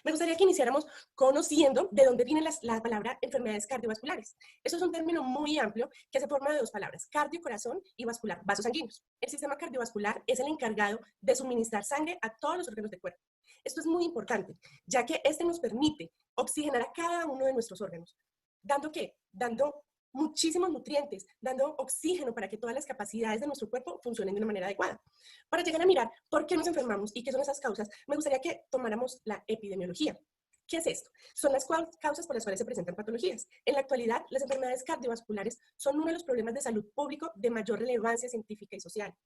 Me gustaría que iniciáramos conociendo de dónde viene la palabra enfermedades cardiovasculares. Eso es un término muy amplio que se forma de dos palabras, cardio, corazón, y vascular, vasos sanguíneos. El sistema cardiovascular es el encargado de suministrar sangre a todos los órganos del cuerpo. Esto es muy importante, ya que este nos permite oxigenar a cada uno de nuestros órganos. ¿Dando qué? Dando muchísimos nutrientes, dando oxígeno para que todas las capacidades de nuestro cuerpo funcionen de una manera adecuada. Para llegar a mirar por qué nos enfermamos y qué son esas causas, me gustaría que tomáramos la epidemiología. ¿Qué es esto? Son las causas por las cuales se presentan patologías. En la actualidad, las enfermedades cardiovasculares son uno de los problemas de salud público de mayor relevancia científica y social.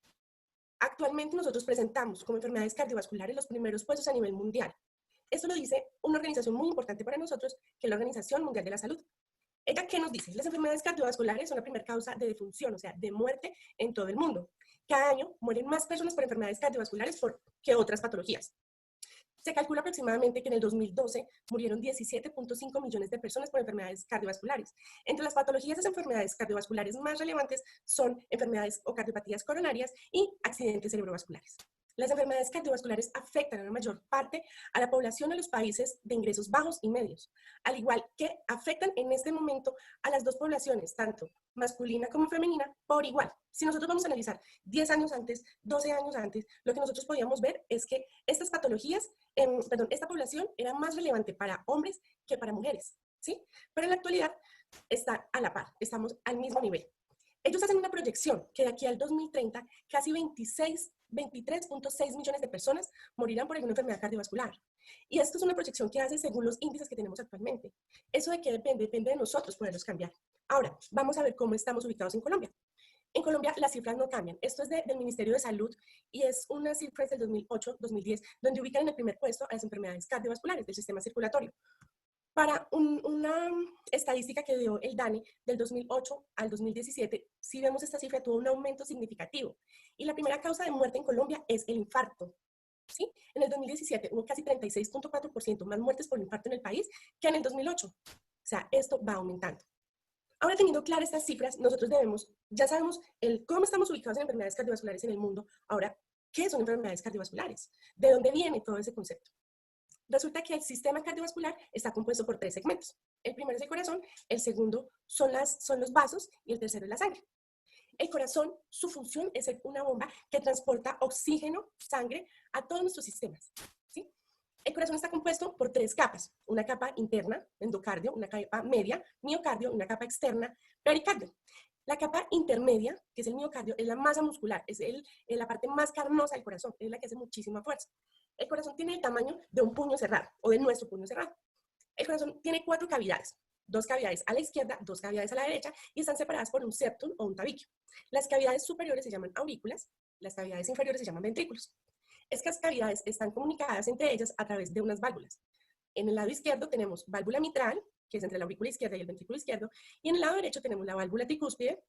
Actualmente nosotros presentamos como enfermedades cardiovasculares los primeros puestos a nivel mundial. Esto lo dice una organización muy importante para nosotros, que es la Organización Mundial de la Salud. ¿Ella qué nos dice? Las enfermedades cardiovasculares son la primera causa de defunción, o sea, de muerte en todo el mundo. Cada año mueren más personas por enfermedades cardiovasculares que otras patologías. Se calcula aproximadamente que en el 2012 murieron 17.5 millones de personas por enfermedades cardiovasculares. Entre las patologías de las enfermedades cardiovasculares más relevantes son enfermedades o cardiopatías coronarias y accidentes cerebrovasculares. Las enfermedades cardiovasculares afectan a la mayor parte a la población de los países de ingresos bajos y medios, al igual que afectan en este momento a las dos poblaciones, tanto masculina como femenina, por igual. Si nosotros vamos a analizar 10 años antes, 12 años antes, lo que nosotros podíamos ver es que estas patologías, esta población era más relevante para hombres que para mujeres, ¿sí? Pero en la actualidad está a la par, estamos al mismo nivel. Ellos hacen una proyección que de aquí al 2030 casi 23.6 millones de personas morirán por alguna enfermedad cardiovascular. Y esto es una proyección que hace según los índices que tenemos actualmente. ¿Eso de qué depende? Depende de nosotros poderlos cambiar. Ahora, vamos a ver cómo estamos ubicados en Colombia. En Colombia las cifras no cambian. Esto es del Ministerio de Salud y es unas cifras del 2008-2010, donde ubican en el primer puesto a las enfermedades cardiovasculares del sistema circulatorio. Para una estadística que dio el DANE del 2008 al 2017, si vemos esta cifra, tuvo un aumento significativo. Y la primera causa de muerte en Colombia es el infarto. ¿Sí? En el 2017 hubo casi 36.4% más muertes por infarto en el país que en el 2008. O sea, esto va aumentando. Ahora, teniendo claras estas cifras, nosotros ya sabemos cómo estamos ubicados en enfermedades cardiovasculares en el mundo. Ahora, ¿qué son enfermedades cardiovasculares? ¿De dónde viene todo ese concepto? Resulta que el sistema cardiovascular está compuesto por 3 segmentos. El primero es el corazón, el segundo son los vasos y el tercero es la sangre. El corazón, su función es ser una bomba que transporta oxígeno, sangre a todos nuestros sistemas, ¿sí? El corazón está compuesto por 3 capas. Una capa interna, endocardio, una capa media, miocardio, una capa externa, pericardio. La capa intermedia, que es el miocardio, es la masa muscular, es la parte más carnosa del corazón, es la que hace muchísima fuerza. El corazón tiene el tamaño de un puño cerrado o de nuestro puño cerrado. El corazón tiene 4 cavidades, 2 cavidades a la izquierda, 2 cavidades a la derecha y están separadas por un septum o un tabique. Las cavidades superiores se llaman aurículas, las cavidades inferiores se llaman ventrículos. Estas cavidades están comunicadas entre ellas a través de unas válvulas. En el lado izquierdo tenemos válvula mitral, que es entre la aurícula izquierda y el ventrículo izquierdo, y en el lado derecho tenemos la válvula tricúspide,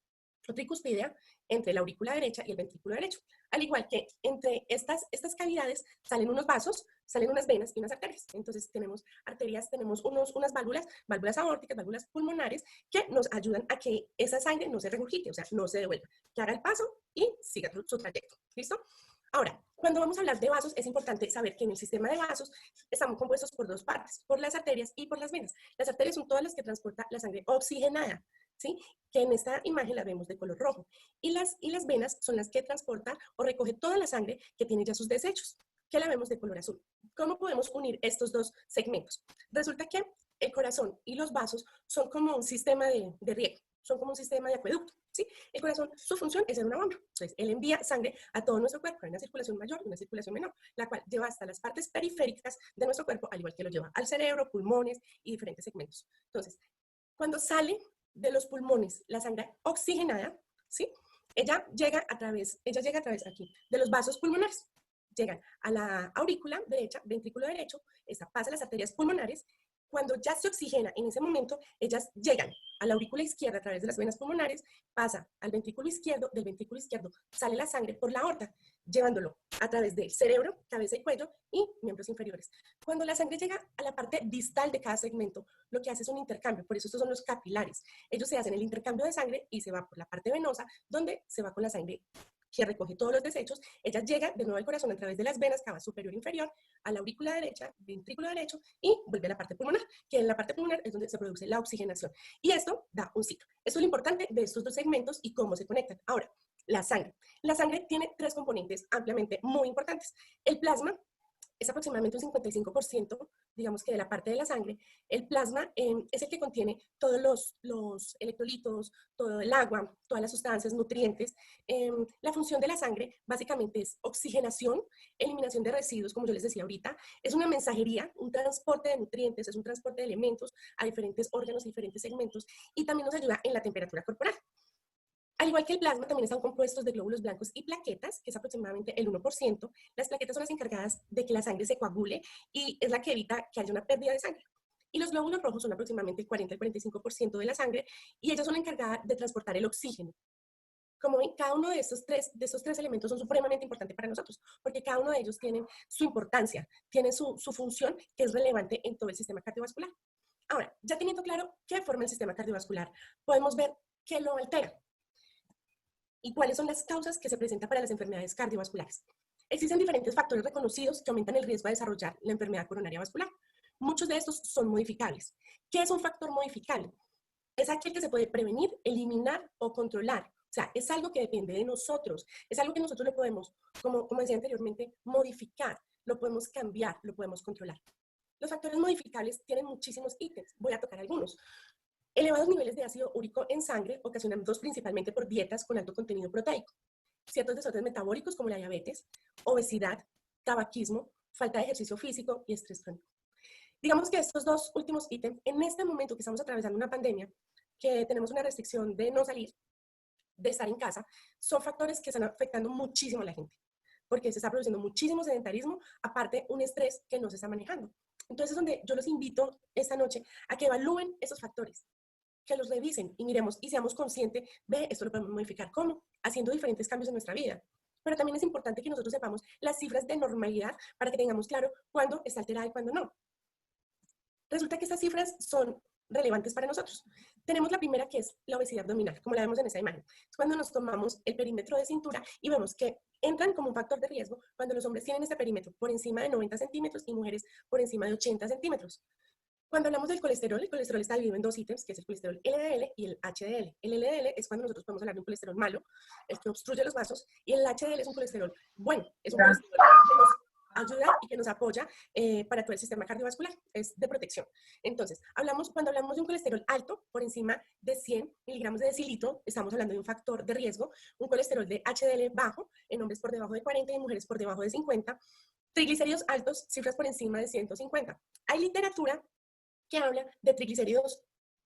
o tricuspidea, entre la aurícula derecha y el ventrículo derecho. Al igual que entre estas cavidades salen unos vasos, salen unas venas y unas arterias. Entonces tenemos arterias, tenemos unas válvulas aórticas, válvulas pulmonares, que nos ayudan a que esa sangre no se regurgite, o sea, no se devuelva, que haga el paso y siga su trayecto. ¿Listo? Ahora, cuando vamos a hablar de vasos, es importante saber que en el sistema de vasos estamos compuestos por 2 partes, por las arterias y por las venas. Las arterias son todas las que transportan la sangre oxigenada, ¿sí? Que en esta imagen la vemos de color rojo. Y las venas son las que transportan o recoge toda la sangre que tiene ya sus desechos, que la vemos de color azul. ¿Cómo podemos unir estos 2 segmentos? Resulta que el corazón y los vasos son como un sistema de riego, son como un sistema de acueducto, ¿sí? El corazón, su función es ser una bomba. Entonces, él envía sangre a todo nuestro cuerpo, hay una circulación mayor y una circulación menor, la cual lleva hasta las partes periféricas de nuestro cuerpo, al igual que lo lleva al cerebro, pulmones y diferentes segmentos. Entonces, cuando sale de los pulmones la sangre oxigenada, ¿sí? Ella llega a través aquí de los vasos pulmonares. Llegan a la aurícula derecha, ventrículo derecho, esta pasa a las arterias pulmonares. Cuando ya se oxigena, en ese momento, ellas llegan a la aurícula izquierda a través de las venas pulmonares, pasa al ventrículo izquierdo, del ventrículo izquierdo sale la sangre por la aorta, llevándolo a través del cerebro, cabeza y cuello y miembros inferiores. Cuando la sangre llega a la parte distal de cada segmento, lo que hace es un intercambio, por eso estos son los capilares. Ellos se hacen el intercambio de sangre y se va por la parte venosa, donde se va con la sangre que recoge todos los desechos, ella llega de nuevo al corazón a través de las venas, cava superior e inferior, a la aurícula derecha, ventrículo derecho, y vuelve a la parte pulmonar, que en la parte pulmonar es donde se produce la oxigenación. Y esto da un ciclo. Esto es lo importante de estos dos segmentos y cómo se conectan. Ahora, la sangre. La sangre tiene tres componentes ampliamente muy importantes. El plasma es aproximadamente un 55%, digamos que de la parte de la sangre. El plasma es el que contiene todos los electrolitos, todo el agua, todas las sustancias, nutrientes. La función de la sangre básicamente es oxigenación, eliminación de residuos, como yo les decía ahorita. Es una mensajería, un transporte de nutrientes, es un transporte de elementos a diferentes órganos, diferentes segmentos, y también nos ayuda en la temperatura corporal. Al igual que el plasma, también están compuestos de glóbulos blancos y plaquetas, que es aproximadamente el 1%. Las plaquetas son las encargadas de que la sangre se coagule y es la que evita que haya una pérdida de sangre. Y los glóbulos rojos son aproximadamente el 40 al 45% de la sangre y ellos son encargadas de transportar el oxígeno. Como ven, cada uno de estos tres elementos son supremamente importantes para nosotros, porque cada uno de ellos tiene su importancia, tiene su función que es relevante en todo el sistema cardiovascular. Ahora, ya teniendo claro qué forma el sistema cardiovascular, podemos ver qué lo altera y cuáles son las causas que se presentan para las enfermedades cardiovasculares. Existen diferentes factores reconocidos que aumentan el riesgo de desarrollar la enfermedad coronaria vascular. Muchos de estos son modificables. ¿Qué es un factor modificable? Es aquel que se puede prevenir, eliminar o controlar. O sea, es algo que depende de nosotros. Es algo que nosotros lo podemos, como decía anteriormente, modificar, lo podemos cambiar, lo podemos controlar. Los factores modificables tienen muchísimos ítems. Voy a tocar algunos. Elevados niveles de ácido úrico en sangre, ocasionados principalmente por dietas con alto contenido proteico. Ciertos desórdenes metabólicos como la diabetes, obesidad, tabaquismo, falta de ejercicio físico y estrés crónico. Digamos que estos dos últimos ítems, en este momento que estamos atravesando una pandemia, que tenemos una restricción de no salir, de estar en casa, son factores que están afectando muchísimo a la gente, porque se está produciendo muchísimo sedentarismo, aparte un estrés que no se está manejando. Entonces es donde yo los invito esta noche a que evalúen esos factores, que los revisen y miremos y seamos conscientes de esto lo podemos modificar. ¿Cómo? Haciendo diferentes cambios en nuestra vida. Pero también es importante que nosotros sepamos las cifras de normalidad para que tengamos claro cuándo está alterada y cuándo no. Resulta que estas cifras son relevantes para nosotros. Tenemos la primera, que es la obesidad abdominal, como la vemos en esa imagen. Es cuando nos tomamos el perímetro de cintura y vemos que entran como un factor de riesgo cuando los hombres tienen este perímetro por encima de 90 centímetros y mujeres por encima de 80 centímetros. Cuando hablamos del colesterol, el colesterol está dividido en dos ítems, que es el colesterol LDL y el HDL. El LDL es cuando nosotros podemos hablar de un colesterol malo, el que obstruye los vasos, y el HDL es un colesterol bueno, es un colesterol que nos ayuda y que nos apoya para todo el sistema cardiovascular, es de protección. Entonces, cuando hablamos de un colesterol alto, por encima de 100 miligramos de decilitro, estamos hablando de un factor de riesgo, un colesterol de HDL bajo, en hombres por debajo de 40 y en mujeres por debajo de 50, triglicéridos altos, cifras por encima de 150. Hay literatura que habla de triglicéridos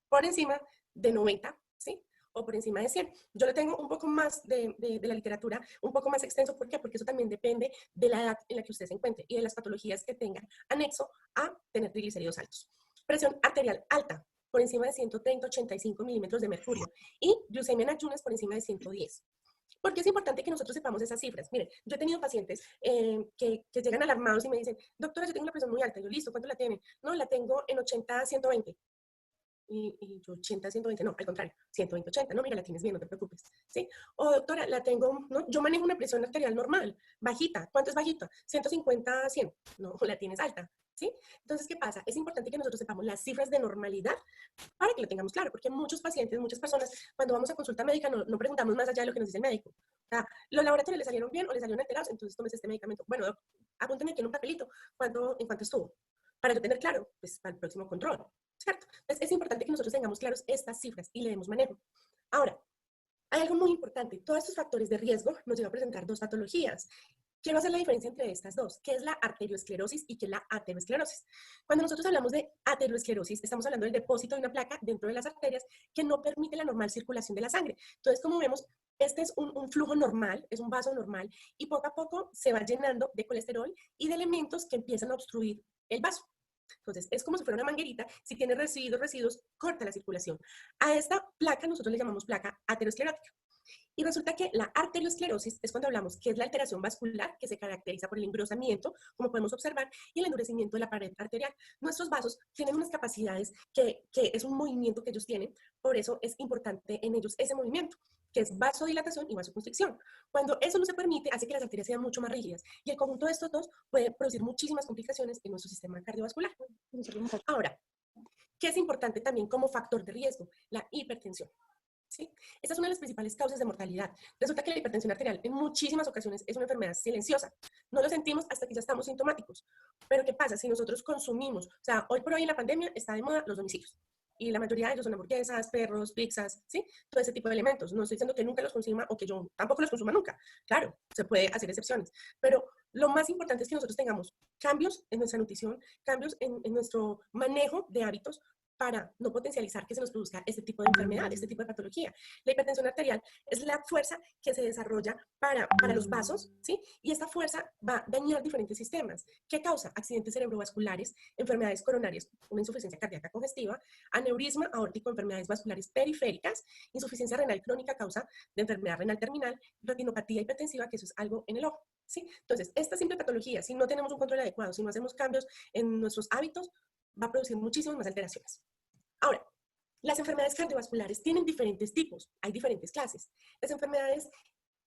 por encima de 90, ¿sí? O por encima de 100. Yo le tengo un poco más de la literatura, un poco más extenso. ¿Por qué? Porque eso también depende de la edad en la que usted se encuentre y de las patologías que tengan anexo a tener triglicéridos altos. Presión arterial alta, por encima de 130-85 milímetros de mercurio. Y glucemia en ayunas por encima de 110. Porque es importante que nosotros sepamos esas cifras. Miren, yo he tenido pacientes que llegan alarmados y me dicen, doctora, yo tengo una presión muy alta. Yo, listo, ¿cuánto la tiene? No, la tengo en 80-120. Y yo, 80-120, no, al contrario, 120-80, no, mira, la tienes bien, no te preocupes, ¿sí? O doctora, la tengo, no, yo manejo una presión arterial normal, bajita. ¿Cuánto es bajita? 150-100, no, la tienes alta, ¿sí? Entonces, ¿qué pasa? Es importante que nosotros sepamos las cifras de normalidad para que lo tengamos claro, porque muchos pacientes, muchas personas, cuando vamos a consulta médica no preguntamos más allá de lo que nos dice el médico. O sea, los laboratorios le salieron bien o le salieron alterados, entonces tomes este medicamento. Bueno, doc, apúntame aquí en un papelito en cuánto estuvo, para yo tener claro, pues, para el próximo control, ¿cierto? Entonces, es importante que nosotros tengamos claros estas cifras y le demos manejo. Ahora, hay algo muy importante. Todos estos factores de riesgo nos llevan a presentar dos patologías. Quiero hacer la diferencia entre estas dos, que es la arteriosclerosis y que es la aterosclerosis. Cuando nosotros hablamos de aterosclerosis, estamos hablando del depósito de una placa dentro de las arterias que no permite la normal circulación de la sangre. Entonces, como vemos, este es un flujo normal, es un vaso normal, y poco a poco se va llenando de colesterol y de elementos que empiezan a obstruir el vaso. Entonces, es como si fuera una manguerita. Si tiene residuos, corta la circulación. A esta placa nosotros le llamamos placa aterosclerótica. Y resulta que la arteriosclerosis es cuando hablamos que es la alteración vascular que se caracteriza por el engrosamiento, como podemos observar, y el endurecimiento de la pared arterial. Nuestros vasos tienen unas capacidades que es un movimiento que ellos tienen, por eso es importante en ellos ese movimiento, que es vasodilatación y vasoconstricción. Cuando eso no se permite, hace que las arterias sean mucho más rígidas, y el conjunto de estos dos puede producir muchísimas complicaciones en nuestro sistema cardiovascular. Ahora, ¿qué es importante también como factor de riesgo? La hipertensión. ¿Sí? Esta es una de las principales causas de mortalidad. Resulta que la hipertensión arterial en muchísimas ocasiones es una enfermedad silenciosa. No lo sentimos hasta que ya estamos sintomáticos. Pero ¿qué pasa? Si nosotros consumimos, o sea, hoy por hoy en la pandemia está de moda los domicilios. Y la mayoría de ellos son hamburguesas, perros, pizzas, ¿sí? Todo ese tipo de elementos. No estoy diciendo que nunca los consuma o que yo tampoco los consuma nunca. Claro, se puede hacer excepciones. Pero lo más importante es que nosotros tengamos cambios en nuestra nutrición, cambios en nuestro manejo de hábitos para no potencializar que se nos produzca este tipo de enfermedad, este tipo de patología. La hipertensión arterial es la fuerza que se desarrolla para los vasos, ¿sí? Y esta fuerza va a dañar diferentes sistemas. ¿Qué causa? Accidentes cerebrovasculares, enfermedades coronarias, una insuficiencia cardíaca congestiva, aneurisma aórtico, enfermedades vasculares periféricas, insuficiencia renal crónica a causa de enfermedad renal terminal, retinopatía hipertensiva, que eso es algo en el ojo, ¿sí? Entonces, esta simple patología, si no tenemos un control adecuado, si no hacemos cambios en nuestros hábitos, va a producir muchísimas más alteraciones. Ahora, las enfermedades cardiovasculares tienen diferentes tipos, hay diferentes clases. Las enfermedades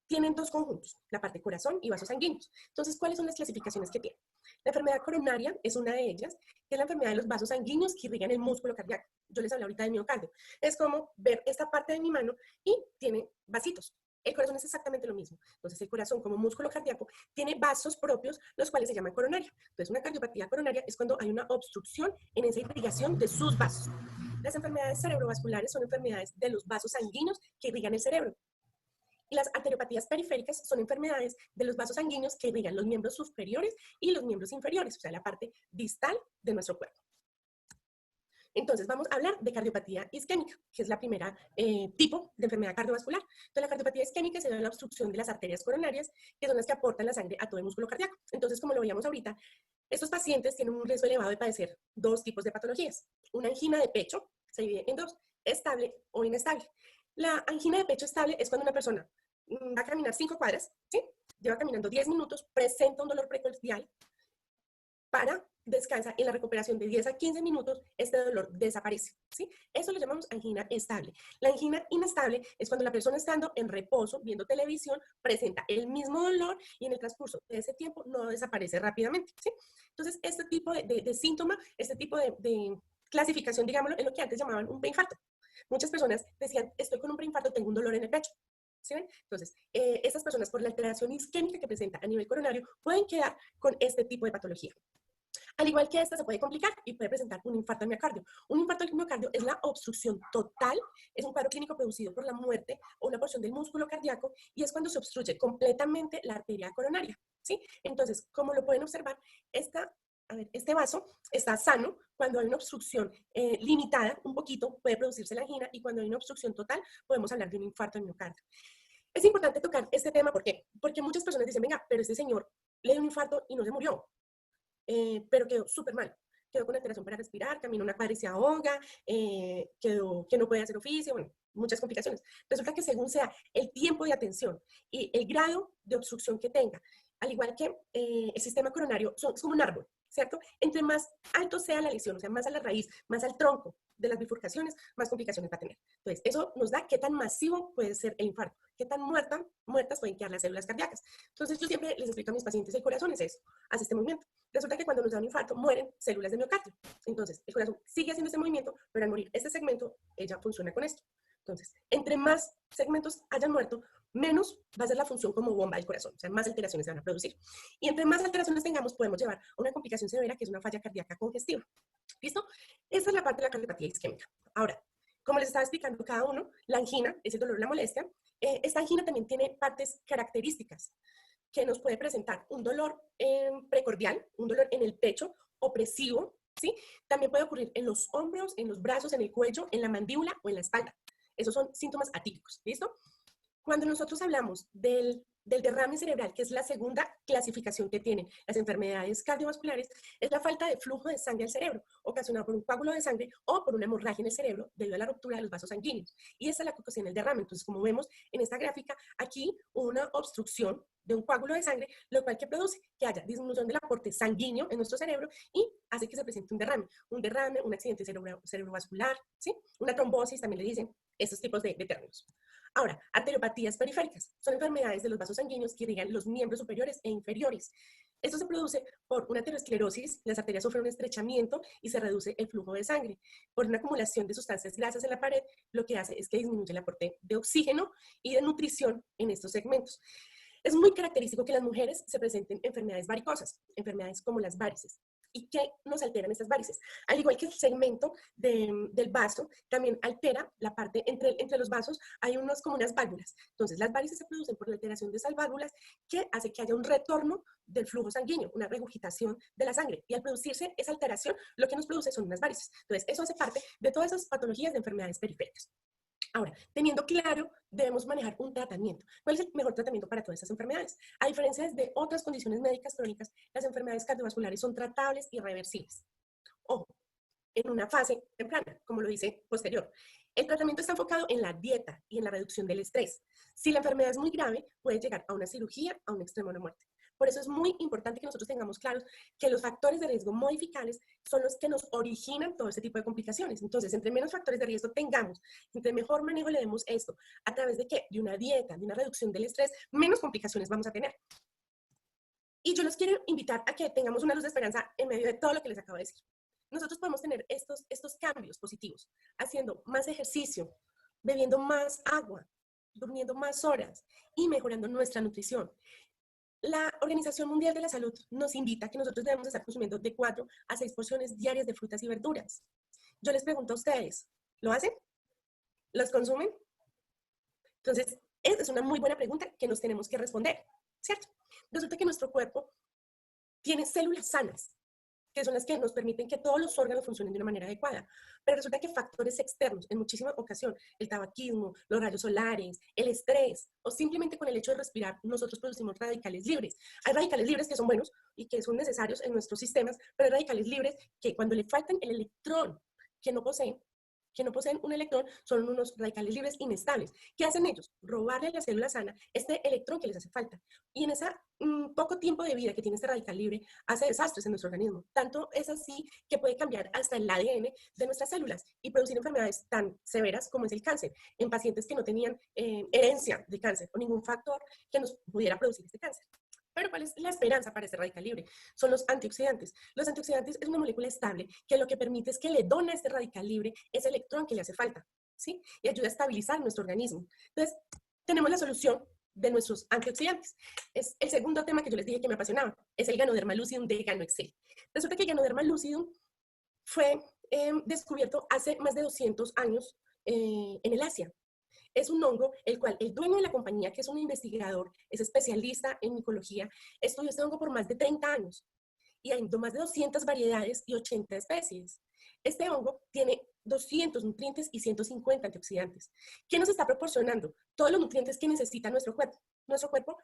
tienen dos conjuntos, la parte corazón y vasos sanguíneos. Entonces, ¿cuáles son las clasificaciones que tienen? La enfermedad coronaria es una de ellas, que es la enfermedad de los vasos sanguíneos que irrigan el músculo cardíaco. Yo les hablé ahorita del miocardio. Es como ver esta parte de mi mano y tiene vasitos. El corazón es exactamente lo mismo. Entonces, el corazón como músculo cardíaco tiene vasos propios, los cuales se llaman coronaria. Entonces, una cardiopatía coronaria es cuando hay una obstrucción en esa irrigación de sus vasos. Las enfermedades cerebrovasculares son enfermedades de los vasos sanguíneos que irrigan el cerebro. Y las arteriopatías periféricas son enfermedades de los vasos sanguíneos que irrigan los miembros superiores y los miembros inferiores, o sea, la parte distal de nuestro cuerpo. Entonces, vamos a hablar de cardiopatía isquémica, que es la primera tipo de enfermedad cardiovascular. Entonces, la cardiopatía isquémica se da en la obstrucción de las arterias coronarias, que son las que aportan la sangre a todo el músculo cardíaco. Entonces, como lo veíamos ahorita, estos pacientes tienen un riesgo elevado de padecer dos tipos de patologías. Una angina de pecho se divide en dos, estable o inestable. La angina de pecho estable es cuando una persona va a caminar 5 cuadras, ¿sí? Lleva caminando 10 minutos, presenta un dolor precordial, para, descansa, en la recuperación de 10 a 15 minutos, este dolor desaparece, ¿sí? Eso lo llamamos angina estable. La angina inestable es cuando la persona estando en reposo, viendo televisión, presenta el mismo dolor y en el transcurso de ese tiempo no desaparece rápidamente, ¿sí? Entonces, este tipo de síntoma, este tipo de clasificación, digámoslo, es lo que antes llamaban un preinfarto. Muchas personas decían, estoy con un preinfarto, tengo un dolor en el pecho. ¿Sí ven? Entonces, estas personas por la alteración isquémica que presenta a nivel coronario pueden quedar con este tipo de patología. Al igual que esta se puede complicar y puede presentar un infarto al miocardio. Un infarto al miocardio es la obstrucción total, es un cuadro clínico producido por la muerte o una porción del músculo cardíaco y es cuando se obstruye completamente la arteria coronaria, ¿sí? Entonces, como lo pueden observar, este vaso está sano. Cuando hay una obstrucción limitada, un poquito, puede producirse la angina y cuando hay una obstrucción total, podemos hablar de un infarto al miocardio. Es importante tocar este tema, ¿por qué? Porque muchas personas dicen, venga, pero este señor le dio un infarto y no se murió. Pero quedó súper mal. Quedó con alteración para respirar, caminó una cuadra y se ahoga, quedó que no puede hacer oficio, bueno, muchas complicaciones. Resulta que según sea el tiempo de atención y el grado de obstrucción que tenga, al igual que el sistema coronario, es como un árbol, ¿cierto? Entre más alto sea la lesión, o sea, más a la raíz, más al tronco de las bifurcaciones, más complicaciones va a tener. Entonces, eso nos da qué tan masivo puede ser el infarto, qué tan muertas pueden quedar las células cardíacas. Entonces, yo siempre les explico a mis pacientes, el corazón es eso, hace este movimiento. Resulta que cuando nos da un infarto, mueren células de miocardio. Entonces, el corazón sigue haciendo este movimiento, pero al morir este segmento, ella funciona con esto. Entonces, entre más segmentos hayan muerto, menos va a ser la función como bomba del corazón, o sea, más alteraciones se van a producir. Y entre más alteraciones tengamos, podemos llevar a una complicación severa, que es una falla cardíaca congestiva. ¿Listo? Esta es la parte de la cardiopatía isquémica. Ahora, como les estaba explicando cada uno, la angina es el dolor o la molestia. Esta angina también tiene partes características que nos puede presentar un dolor precordial, un dolor en el pecho, opresivo, ¿sí? También puede ocurrir en los hombros, en los brazos, en el cuello, en la mandíbula o en la espalda. Esos son síntomas atípicos, ¿listo? Cuando nosotros hablamos del del derrame cerebral, que es la segunda clasificación que tienen las enfermedades cardiovasculares, es la falta de flujo de sangre al cerebro, ocasionado por un coágulo de sangre o por una hemorragia en el cerebro debido a la ruptura de los vasos sanguíneos. Y esa es la que ocasiona el derrame. Entonces, como vemos en esta gráfica, aquí una obstrucción de un coágulo de sangre, lo cual que produce que haya disminución del aporte sanguíneo en nuestro cerebro y hace que se presente un derrame, un accidente cerebrovascular, ¿sí? Una trombosis, también le dicen estos tipos de términos. Ahora, arteriopatías periféricas son enfermedades de los vasos sanguíneos que irrigan los miembros superiores e inferiores. Esto se produce por una aterosclerosis, las arterias sufren un estrechamiento y se reduce el flujo de sangre. Por una acumulación de sustancias grasas en la pared, lo que hace es que disminuye el aporte de oxígeno y de nutrición en estos segmentos. Es muy característico que en las mujeres se presenten enfermedades varicosas, enfermedades como las varices. ¿Y qué nos alteran estas varices? Al igual que el segmento del vaso, también altera la parte entre los vasos, hay como unas válvulas. Entonces, las varices se producen por la alteración de esas válvulas que hace que haya un retorno del flujo sanguíneo, una regurgitación de la sangre. Y al producirse esa alteración, lo que nos produce son unas varices. Entonces, eso hace parte de todas esas patologías de enfermedades periféricas. Ahora, teniendo claro, debemos manejar un tratamiento. ¿Cuál es el mejor tratamiento para todas estas enfermedades? A diferencia de otras condiciones médicas crónicas, las enfermedades cardiovasculares son tratables y reversibles. Ojo, en una fase temprana, como lo dice posterior. El tratamiento está enfocado en la dieta y en la reducción del estrés. Si la enfermedad es muy grave, puede llegar a una cirugía, a un extremo de muerte. Por eso es muy importante que nosotros tengamos claros que los factores de riesgo modificables son los que nos originan todo este tipo de complicaciones. Entonces, entre menos factores de riesgo tengamos, entre mejor manejo le demos esto, ¿a través de qué? De una dieta, de una reducción del estrés, menos complicaciones vamos a tener. Y yo los quiero invitar a que tengamos una luz de esperanza en medio de todo lo que les acabo de decir. Nosotros podemos tener estos cambios positivos, haciendo más ejercicio, bebiendo más agua, durmiendo más horas y mejorando nuestra nutrición. La Organización Mundial de la Salud nos invita a que nosotros debemos estar consumiendo de 4 a 6 porciones diarias de frutas y verduras. Yo les pregunto a ustedes, ¿lo hacen? ¿Los consumen? Entonces, esa es una muy buena pregunta que nos tenemos que responder, ¿cierto? Resulta que nuestro cuerpo tiene células sanas, que son las que nos permiten que todos los órganos funcionen de una manera adecuada. Pero resulta que factores externos, en muchísima ocasión, el tabaquismo, los rayos solares, el estrés, o simplemente con el hecho de respirar, nosotros producimos radicales libres. Hay radicales libres que son buenos y que son necesarios en nuestros sistemas, pero hay radicales libres que cuando le faltan el electrón que no poseen un electrón, son unos radicales libres inestables. ¿Qué hacen ellos? Robarle a la célula sana este electrón que les hace falta. Y en ese poco tiempo de vida que tiene este radical libre, hace desastres en nuestro organismo. Tanto es así que puede cambiar hasta el ADN de nuestras células y producir enfermedades tan severas como es el cáncer, en pacientes que no tenían herencia de cáncer o ningún factor que nos pudiera producir este cáncer. Pero ¿cuál es la esperanza para este radical libre? Son los antioxidantes. Los antioxidantes es una molécula estable que lo que permite es que le dona a este radical libre ese electrón que le hace falta, ¿sí? Y ayuda a estabilizar nuestro organismo. Entonces, tenemos la solución de nuestros antioxidantes. Es el segundo tema que yo les dije que me apasionaba, es el Ganoderma lucidum de GanoExcel. Resulta que el Ganoderma lucidum fue descubierto hace más de 200 años en el Asia. Es un hongo el cual el dueño de la compañía, que es un investigador, es especialista en micología, estudió este hongo por más de 30 años y hay más de 200 variedades y 80 especies. Este hongo tiene 200 nutrientes y 150 antioxidantes. ¿Qué nos está proporcionando? Todos los nutrientes que necesita nuestro cuerpo. Nuestro cuerpo,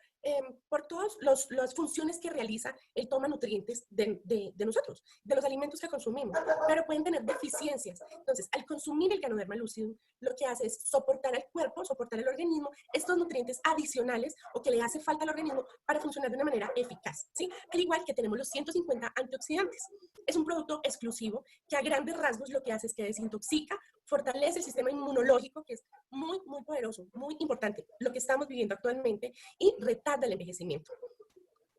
por todas las funciones que realiza, él toma nutrientes de nosotros, de los alimentos que consumimos, pero pueden tener deficiencias. Entonces, al consumir el Ganoderma lucidum, lo que hace es soportar al cuerpo, soportar al organismo, estos nutrientes adicionales o que le hace falta al organismo para funcionar de una manera eficaz, ¿sí? Al igual que tenemos los 150 antioxidantes. Es un producto exclusivo que a grandes rasgos lo que hace es que desintoxica, fortalece el sistema inmunológico, que es muy, muy poderoso, muy importante, lo que estamos viviendo actualmente, y retarda el envejecimiento.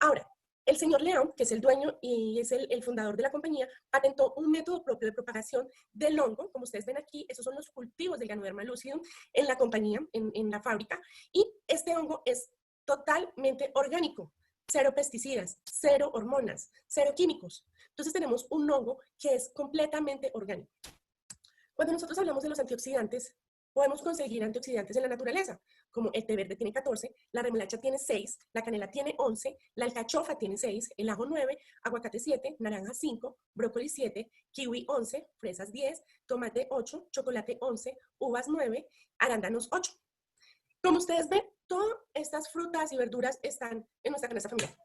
Ahora, el señor León, que es el dueño y es el fundador de la compañía, patentó un método propio de propagación del hongo. Como ustedes ven aquí, esos son los cultivos del Ganoderma lucidum en la compañía, en la fábrica, y este hongo es totalmente orgánico. Cero pesticidas, cero hormonas, cero químicos. Entonces tenemos un hongo que es completamente orgánico. Cuando nosotros hablamos de los antioxidantes, podemos conseguir antioxidantes en la naturaleza, como el té verde tiene 14, la remolacha tiene 6, la canela tiene 11, la alcachofa tiene 6, el ajo 9, aguacate 7, naranja 5, brócoli 7, kiwi 11, fresas 10, tomate 8, chocolate 11, uvas 9, arándanos 8. Como ustedes ven, todas estas frutas y verduras están en nuestra canasta familiar,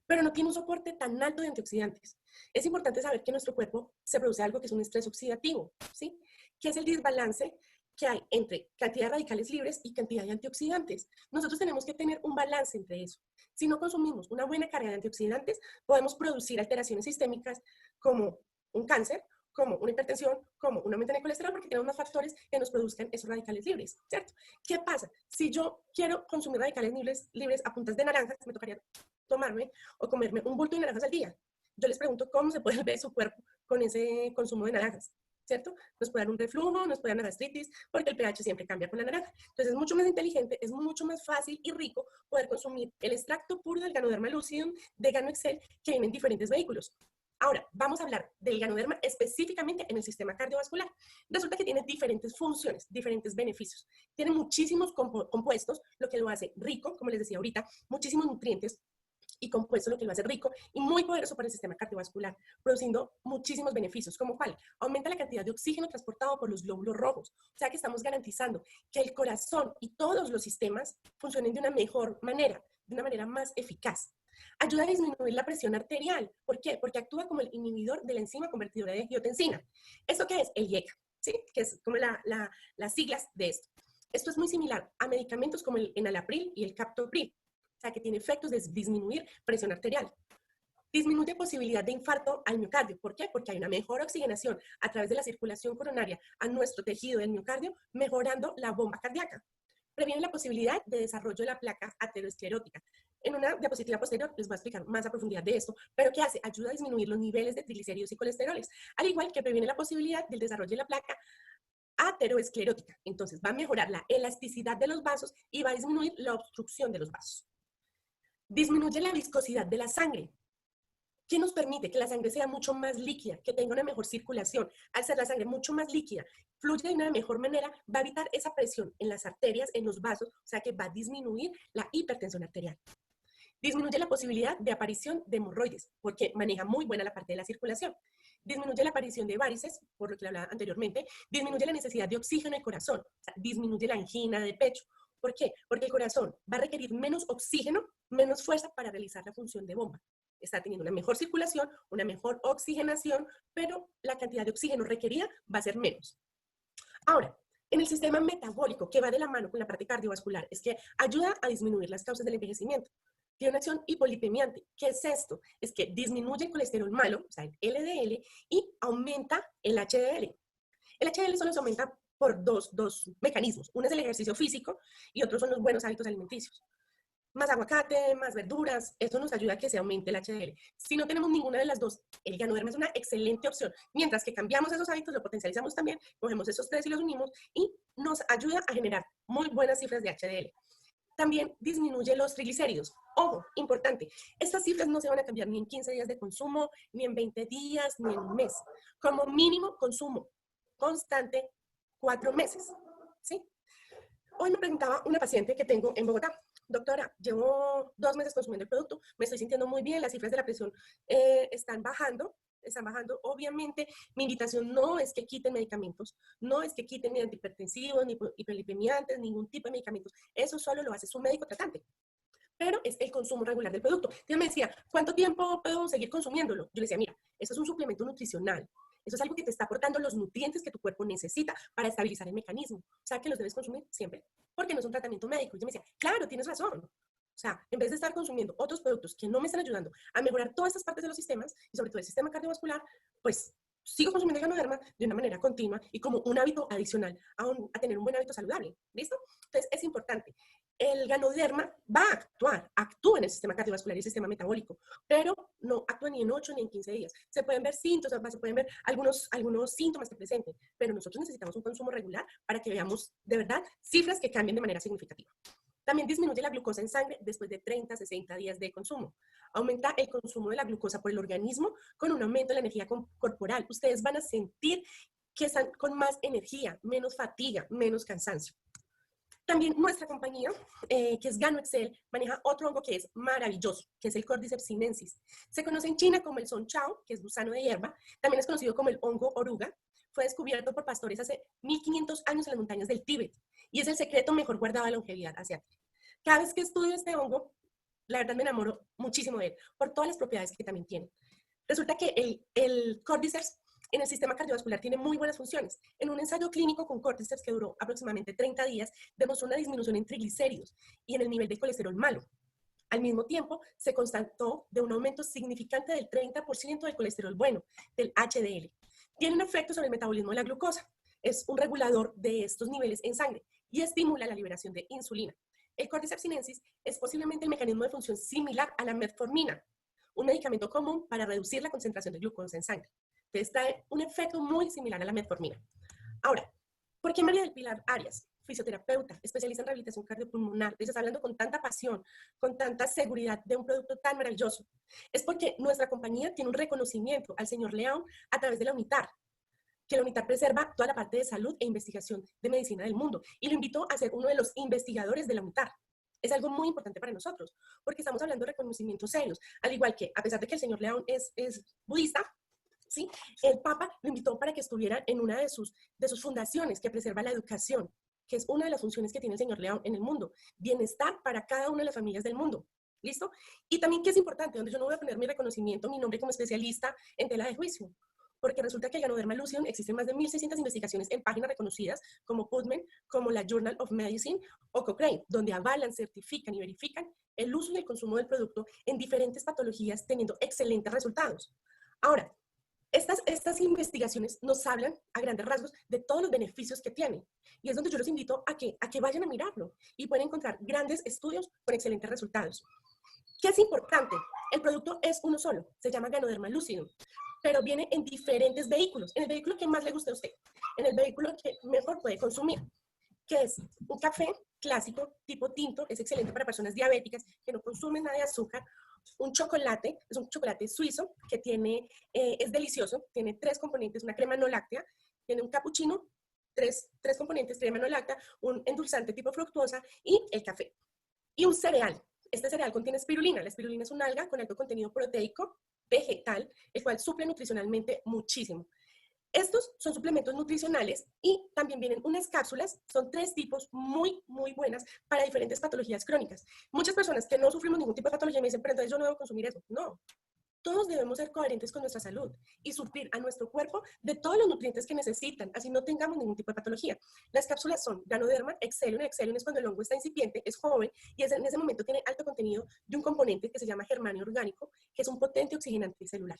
pero no tiene un soporte tan alto de antioxidantes. Es importante saber que nuestro cuerpo se produce algo que es un estrés oxidativo, ¿sí? Que es el desbalance que hay entre cantidad de radicales libres y cantidad de antioxidantes. Nosotros tenemos que tener un balance entre eso. Si no consumimos una buena carga de antioxidantes, podemos producir alteraciones sistémicas como un cáncer, como una hipertensión, como un aumento en el colesterol, porque tenemos más factores que nos produzcan esos radicales libres, ¿cierto? ¿Qué pasa? Si yo quiero consumir radicales libres a puntas de naranjas, me tocaría tomarme o comerme un bulto de naranjas al día. Yo les pregunto cómo se puede ver su cuerpo con ese consumo de naranjas, ¿cierto? Nos puede dar un reflujo, nos puede dar una gastritis, porque el pH siempre cambia con la naranja. Entonces es mucho más inteligente, es mucho más fácil y rico poder consumir el extracto puro del Ganoderma lucidum de GanoExcel que viene en diferentes vehículos. Ahora, vamos a hablar del Ganoderma específicamente en el sistema cardiovascular. Resulta que tiene diferentes funciones, diferentes beneficios. Tiene muchísimos compuestos, lo que lo hace rico, como les decía ahorita, muchísimos nutrientes y compuestos, lo que lo hace rico y muy poderoso para el sistema cardiovascular, produciendo muchísimos beneficios, como cuál, aumenta la cantidad de oxígeno transportado por los glóbulos rojos, o sea que estamos garantizando que el corazón y todos los sistemas funcionen de una mejor manera, de una manera más eficaz. Ayuda a disminuir la presión arterial. ¿Por qué? Porque actúa como el inhibidor de la enzima convertidora de angiotensina. ¿Esto qué es? El IECA, ¿sí? Que es como las siglas de esto. Esto es muy similar a medicamentos como el enalapril y el captopril, o sea, que tiene efectos de disminuir presión arterial. Disminuye posibilidad de infarto al miocardio. ¿Por qué? Porque hay una mejor oxigenación a través de la circulación coronaria a nuestro tejido del miocardio, mejorando la bomba cardíaca. Previene la posibilidad de desarrollo de la placa aterosclerótica. En una diapositiva posterior les voy a explicar más a profundidad de esto, pero ¿qué hace? Ayuda a disminuir los niveles de triglicéridos y colesteroles, al igual que previene la posibilidad del desarrollo de la placa aterosclerótica. Entonces va a mejorar la elasticidad de los vasos y va a disminuir la obstrucción de los vasos. Disminuye la viscosidad de la sangre. ¿Qué nos permite? Que la sangre sea mucho más líquida, que tenga una mejor circulación. Al ser la sangre mucho más líquida, fluye de una mejor manera, va a evitar esa presión en las arterias, en los vasos, o sea que va a disminuir la hipertensión arterial. Disminuye la posibilidad de aparición de hemorroides, porque maneja muy buena la parte de la circulación. Disminuye la aparición de varices, por lo que le hablaba anteriormente. Disminuye la necesidad de oxígeno en el corazón, o sea, disminuye la angina de pecho. ¿Por qué? Porque el corazón va a requerir menos oxígeno, menos fuerza para realizar la función de bomba. Está teniendo una mejor circulación, una mejor oxigenación, pero la cantidad de oxígeno requerida va a ser menos. Ahora, en el sistema metabólico, que va de la mano con la parte cardiovascular, es que ayuda a disminuir las causas del envejecimiento. Tiene una acción hipolipemiante. ¿Qué es esto? Es que disminuye el colesterol malo, o sea, el LDL, y aumenta el HDL. El HDL solo se aumenta por dos mecanismos. Uno es el ejercicio físico y otros son los buenos hábitos alimenticios. Más aguacate, más verduras, eso nos ayuda a que se aumente el HDL. Si no tenemos ninguna de las dos, el Ganoderma es una excelente opción. Mientras que cambiamos esos hábitos, lo potencializamos también, cogemos esos tres y los unimos y nos ayuda a generar muy buenas cifras de HDL. También disminuye los triglicéridos. Ojo, importante, estas cifras no se van a cambiar ni en 15 días de consumo, ni en 20 días, ni en un mes. Como mínimo consumo constante 4 meses, ¿sí? Hoy me preguntaba una paciente que tengo en Bogotá: doctora, llevo 2 meses consumiendo el producto, me estoy sintiendo muy bien, las cifras de la presión están bajando. Obviamente, mi invitación no es que quiten medicamentos, no es que quiten ni antihipertensivos, ni hiperlipemiantes, ningún tipo de medicamentos. Eso solo lo hace su médico tratante, pero es el consumo regular del producto. Ella me decía, ¿cuánto tiempo puedo seguir consumiéndolo? Yo le decía, mira, eso es un suplemento nutricional. Eso es algo que te está aportando los nutrientes que tu cuerpo necesita para estabilizar el mecanismo. O sea, que los debes consumir siempre, porque no es un tratamiento médico. Y yo me decía, claro, tienes razón. O sea, en vez de estar consumiendo otros productos que no me están ayudando a mejorar todas estas partes de los sistemas, y sobre todo el sistema cardiovascular, pues sigo consumiendo el Ganoderma de una manera continua y como un hábito adicional a tener un buen hábito saludable. ¿Listo? Entonces, es importante. El Ganoderma va a actúa en el sistema cardiovascular y el sistema metabólico, pero no actúa ni en 8 ni en 15 días. Se pueden ver síntomas, se pueden ver algunos síntomas que presenten, pero nosotros necesitamos un consumo regular para que veamos de verdad cifras que cambien de manera significativa. También disminuye la glucosa en sangre después de 30 a 60 días de consumo. Aumenta el consumo de la glucosa por el organismo con un aumento de la energía corporal. Ustedes van a sentir que están con más energía, menos fatiga, menos cansancio. También nuestra compañía, que es GanoExcel, maneja otro hongo que es maravilloso, que es el Cordyceps sinensis. Se conoce en China como el sonchao, que es gusano de hierba. También es conocido como el hongo oruga. Fue descubierto por pastores hace 1500 años en las montañas del Tíbet y es el secreto mejor guardado de la longevidad asiática. Cada vez que estudio este hongo, la verdad me enamoro muchísimo de él, por todas las propiedades que también tiene. Resulta que el Cordyceps en el sistema cardiovascular tiene muy buenas funciones. En un ensayo clínico con Cordyceps que duró aproximadamente 30 días, vemos una disminución en triglicéridos y en el nivel de colesterol malo. Al mismo tiempo, se constató de un aumento significante del 30% del colesterol bueno, del HDL. Tiene un efecto sobre el metabolismo de la glucosa. Es un regulador de estos niveles en sangre y estimula la liberación de insulina. El Cordyceps sinensis es posiblemente el mecanismo de función similar a la metformina, un medicamento común para reducir la concentración de glucosa en sangre. Entonces, trae un efecto muy similar a la metformina. Ahora, ¿por qué María del Pilar Arias, fisioterapeuta, especialista en rehabilitación cardiopulmonar, estás hablando con tanta pasión, con tanta seguridad de un producto tan maravilloso? Es porque nuestra compañía tiene un reconocimiento al señor León a través de la UNITAR, que la UNITAR preserva toda la parte de salud e investigación de medicina del mundo, y lo invitó a ser uno de los investigadores de la UNITAR. Es algo muy importante para nosotros, porque estamos hablando de reconocimientos serios, al igual que, a pesar de que el señor León es budista, ¿sí? El Papa lo invitó para que estuviera en una de sus fundaciones que preserva la educación, que es una de las funciones que tiene el señor León en el mundo. Bienestar para cada una de las familias del mundo. ¿Listo? Y también que es importante, donde yo no voy a poner mi reconocimiento, mi nombre como especialista en tela de juicio, porque resulta que el Ganoderma lucidum existen más de 1.600 investigaciones en páginas reconocidas como PubMed, como la Journal of Medicine o Cochrane, donde avalan, certifican y verifican el uso y el consumo del producto en diferentes patologías teniendo excelentes resultados. Ahora, estas investigaciones nos hablan a grandes rasgos de todos los beneficios que tienen. Y es donde yo los invito a que vayan a mirarlo y pueden encontrar grandes estudios con excelentes resultados. ¿Qué es importante? El producto es uno solo, se llama Ganoderma lucidum, pero viene en diferentes vehículos. En el vehículo que más le guste a usted, en el vehículo que mejor puede consumir, que es un café clásico tipo tinto, es excelente para personas diabéticas que no consumen nada de azúcar. Un chocolate, es un chocolate suizo que tiene, es delicioso, tiene 3 componentes, una crema no láctea, tiene un cappuccino, tres componentes, crema no láctea, un endulzante tipo fructuosa y el café. Y un cereal. Este cereal contiene espirulina. La espirulina es un alga con alto contenido proteico vegetal, el cual suple nutricionalmente muchísimo. Estos son suplementos nutricionales y también vienen unas cápsulas, son 3 tipos muy buenas para diferentes patologías crónicas. Muchas personas que no sufrimos ningún tipo de patología me dicen, pero entonces yo no debo consumir eso. No, todos debemos ser coherentes con nuestra salud y suplir a nuestro cuerpo de todos los nutrientes que necesitan, así no tengamos ningún tipo de patología. Las cápsulas son Ganoderma, Excellium. Excellium es cuando el hongo está incipiente, es joven y en ese momento tiene alto contenido de un componente que se llama germanio orgánico, que es un potente oxigenante celular.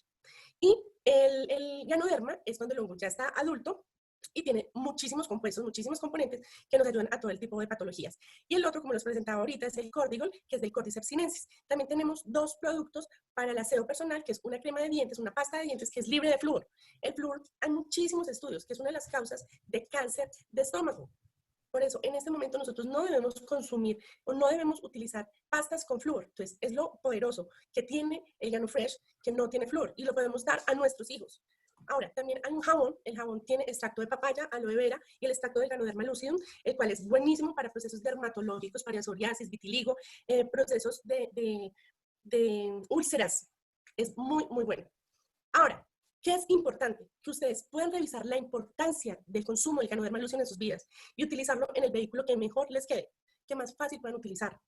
Y el Ganoderma es cuando el hongo ya está adulto y tiene muchísimos compuestos, muchísimos componentes que nos ayudan a todo el tipo de patologías. Y el otro, como los presentaba ahorita, es el Cordigol, que es del Cordyceps sinensis. También tenemos 2 productos para el aseo personal, que es una crema de dientes, una pasta de dientes que es libre de flúor. El flúor, hay muchísimos estudios, que es una de las causas de cáncer de estómago. Por eso, en este momento nosotros no debemos consumir o no debemos utilizar pastas con flúor. Entonces, es lo poderoso que tiene el GanoFresh, que no tiene flúor, y lo podemos dar a nuestros hijos. Ahora, también hay un jabón. El jabón tiene extracto de papaya, aloe vera y el extracto de Ganoderma lucidum, el cual es buenísimo para procesos dermatológicos, para psoriasis, vitiligo, procesos de úlceras. Es muy bueno. Ahora, ¿qué es importante? Que ustedes puedan revisar la importancia del consumo del Ganoderma lucidum en sus vidas y utilizarlo en el vehículo que mejor les quede, que más fácil puedan utilizar.